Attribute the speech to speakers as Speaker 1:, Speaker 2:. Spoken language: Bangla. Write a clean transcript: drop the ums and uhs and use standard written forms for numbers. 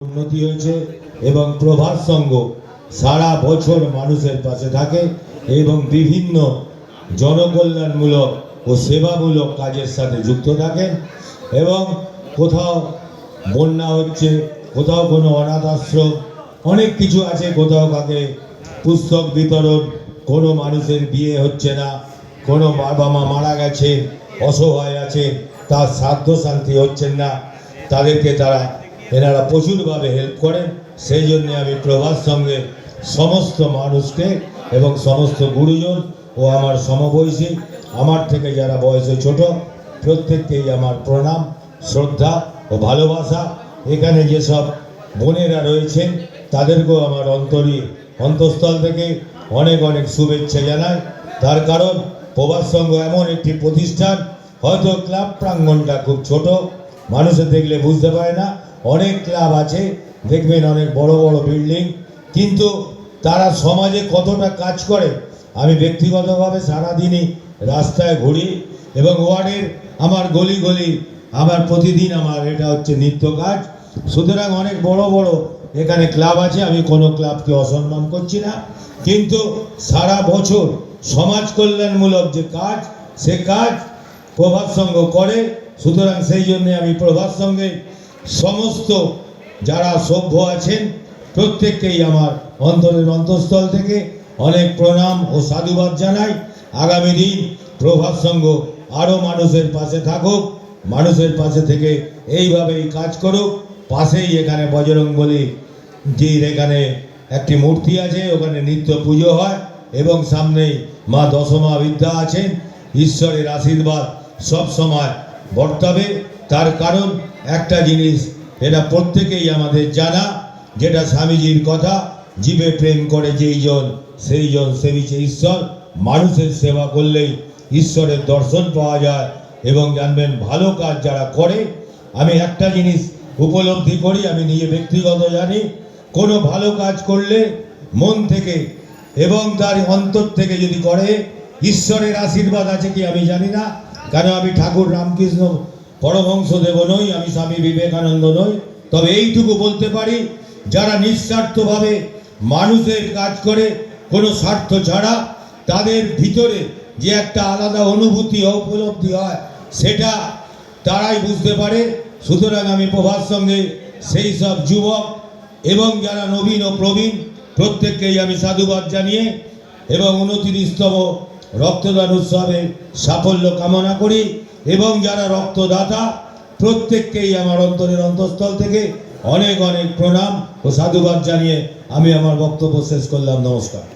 Speaker 1: উন্নতি হয়েছে এবং প্রভাত সংঘ সারা বছর মানুষের পাশে থাকে এবং বিভিন্ন জনকল্যাণমূলক ও সেবামূলক কাজের সাথে যুক্ত থাকেন এবং কোথাও বন্যা হচ্ছে, কোথাও কোনো অনাথ আশ্রম, অনেক কিছু আছে, কোথাও কাকে পুস্তক বিতরণ, কোনো মানুষের বিয়ে হচ্ছে না, কোনো বাবা মা মারা গেছে, অসহায় আছে, তার শ্রাদ্ধ শান্তি হচ্ছেন না, তাদেরকে এনারা প্রচুরভাবে হেল্প করেন। সেই জন্যে আমি প্রভাত সংঘের সমস্ত মানুষকে এবং সমস্ত গুরুজন ও আমার সমবয়সী, আমার থেকে যারা বয়সে ছোট, প্রত্যেককেই আমার প্রণাম, শ্রদ্ধা ও ভালোবাসা। এখানে যেসব বোনেরা রয়েছেন তাদেরকেও আমার অন্তঃস্থল থেকে অনেক অনেক শুভেচ্ছা জানাই। তার কারণ প্রভাত সংঘ এমন একটি প্রতিষ্ঠান, হয়তো ক্লাব প্রাঙ্গণটা খুব ছোট, মানুষে দেখলে বুঝতে পারে না, অনেক ক্লাব আছে দেখবেন, অনেক বড় বড় বিল্ডিং, কিন্তু তারা সমাজে কতটা কাজ করে আমি ব্যক্তিগতভাবে সারাদিনই রাস্তায় ঘুরি এবং ওয়ার্ডের আমার গলি গলি আমার প্রতিদিন আমার এটা হচ্ছে নিত্য কাজ। সুতরাং অনেক বড় বড় এখানে ক্লাব আছে, আমি কোনো ক্লাবকে অসম্মান করছি না, কিন্তু সারা বছর সমাজ কল্যাণমূলক যে কাজ, সে কাজ প্রভাত সংঘ করে। সুতরাং সেই জন্যে আমি প্রভাত সংঘের সমস্ত যারা সভ্য আছেন প্রত্যেককেই আমার অন্তঃস্থল থেকে অনেক প্রণাম ও সাধুবাদ জানাই। আগামী দিন প্রভাত সংঘ আরও মানুষের পাশে থাকুক, মানুষের পাশে থেকে এইভাবেই কাজ করুক। পাশেই এখানে বজরংবলীজির এখানে একটি মূর্তি আছে, ওখানে নিত্য পুজো হয় এবং সামনেই মা দশমা বিদ্যা আছেন। ঈশ্বরের আশীর্বাদ সব সময় বর্তাবে। তার কারণ একটা জিনিস, এটা প্রত্যেকেই আমাদের জানা, যেটা স্বামীজির কথা, জীবে প্রেম করে যেই জন সেই জন সেবিছে ঈশ্বর। মানুষের সেবা করলেই ঈশ্বরের দর্শন পাওয়া যায়। এবং জানবেন, ভালো কাজ যারা করে, আমি একটা জিনিস উপলব্ধি করি, আমি নিজে ব্যক্তিগত জানি, কোনো ভালো কাজ করলে মন থেকে এবং তার অন্তর থেকে যদি করে, ঈশ্বরের আশীর্বাদ আছে কি আমি জানি না, কারণ আমি ঠাকুর রামকৃষ্ণ পরমহংসদেব নই, আমি স্বামী বিবেকানন্দ নই। তবে এইটুকু বলতে পারি, যারা নিঃস্বার্থভাবে মানুষের কাজ করে কোনো স্বার্থ ছাড়া, তাদের ভিতরে যে একটা আলাদা অনুভূতি ও উপলব্ধি হয়, সেটা তারাই বুঝতে পারে। সুতরাং আমি প্রভাত সংঘে সেই সব যুবক এবং যারা নবীন ও প্রবীণ প্রত্যেককেই আমি সাধুবাদ জানিয়ে এবং 29তম রক্তদান উৎসবে সাফল্য কামনা করি এবং যারা রক্তদাতা প্রত্যেককেই আমার অন্তঃস্থল থেকে অনেক অনেক প্রণাম ও সাধুবাদ জানিয়ে আমি আমার বক্তব্য শেষ করলাম। নমস্কার।